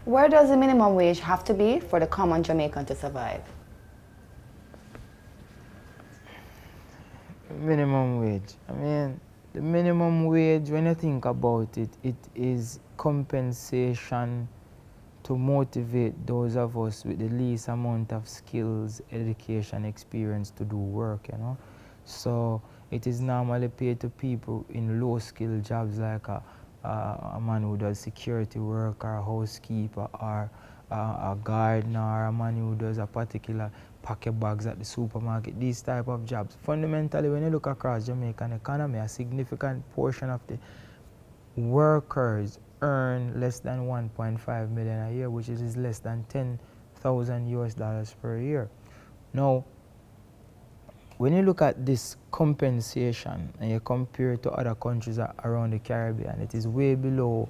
Where does the minimum wage have to be for the common Jamaican to survive? Minimum wage. I mean, the minimum wage, when you think about it, it is compensation to motivate those of us with the least amount of skills, education, experience to do work, you know. So it is normally paid to people in low-skill jobs like a man who does security work or a housekeeper or a gardener or a man who does a particular packet bags at the supermarket, these type of jobs. Fundamentally, when you look across Jamaican economy, a significant portion of the workers earn less than 1.5 million a year, which is less than 10,000 US dollars per year. Now, when you look at this compensation and you compare it to other countries around the Caribbean, it is way below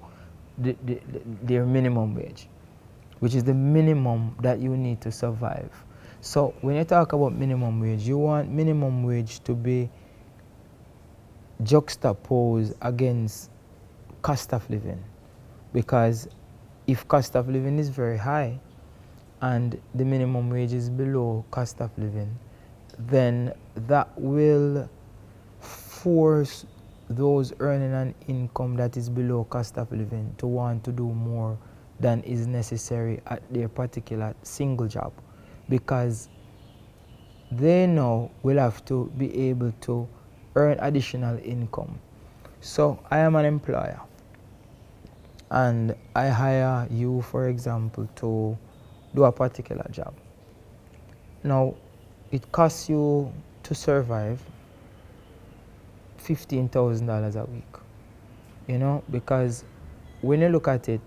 their minimum wage, which is the minimum that you need to survive. So when you talk about minimum wage, you want minimum wage to be juxtaposed against cost of living, because if cost of living is very high and the minimum wage is below cost of living, then that will force those earning an income that is below cost of living to want to do more than is necessary at their particular single job, because they now will have to be able to earn additional income. So I am an employer and I hire you, for example, to do a particular job. Now, it costs you to survive $15,000 a week, you know, because when you look at it,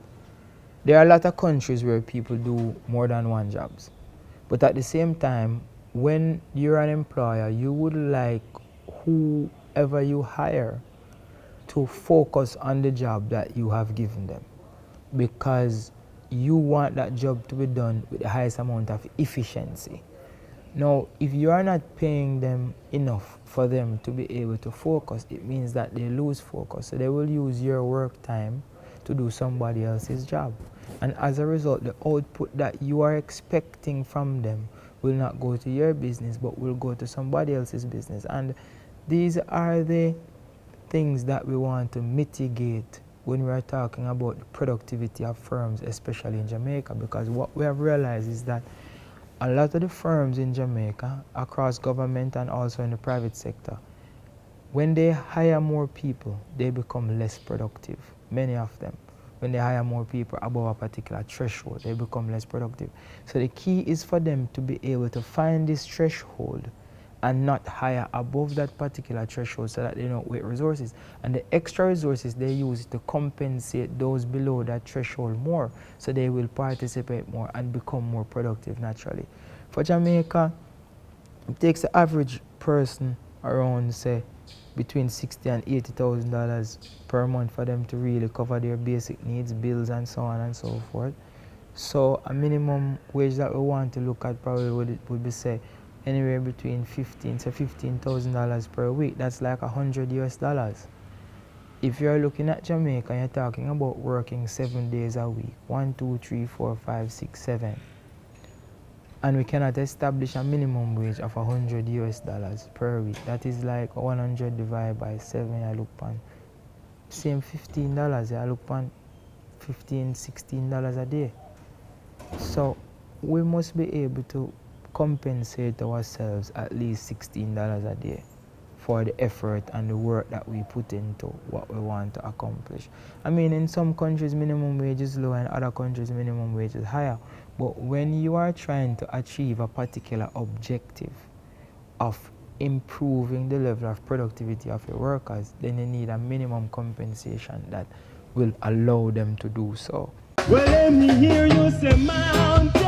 there are a lot of countries where people do more than one jobs. But at the same time, when you're an employer, you would like whoever you hire to focus on the job that you have given them, because you want that job to be done with the highest amount of efficiency. Now, if you are not paying them enough for them to be able to focus, it means that they lose focus. So they will use your work time to do somebody else's job. And as a result, the output that you are expecting from them will not go to your business, but will go to somebody else's business. And these are the things that we want to mitigate when we are talking about the productivity of firms, especially in Jamaica, because what we have realized is that a lot of the firms in Jamaica, across government and also in the private sector, when they hire more people, they become less productive, many of them. When they hire more people above a particular threshold, they become less productive. So the key is for them to be able to find this threshold and not hire above that particular threshold so that they don't waste resources. And the extra resources they use to compensate those below that threshold more, so they will participate more and become more productive naturally. For Jamaica, it takes the average person around, say, between $60,000 and $80,000 per month for them to really cover their basic needs, bills and so on and so forth. So a minimum wage that we want to look at probably would be, say, anywhere between $15,000 per week. That's like $100 US. If you're looking at Jamaica, you're talking about working 7 days a week, 1, 2, 3, 4, 5, 6, 7. And we cannot establish a minimum wage of $100 US per week. That is like 100 divided by 7, I look on. Same $15, I look on $15, $16 a day. So we must be able to compensate ourselves at least $16 a day for the effort and the work that we put into what we want to accomplish. I mean, in some countries minimum wage is low and other countries minimum wage is higher. But when you are trying to achieve a particular objective of improving the level of productivity of your workers, then you need a minimum compensation that will allow them to do so. Well, let me hear you say mountain.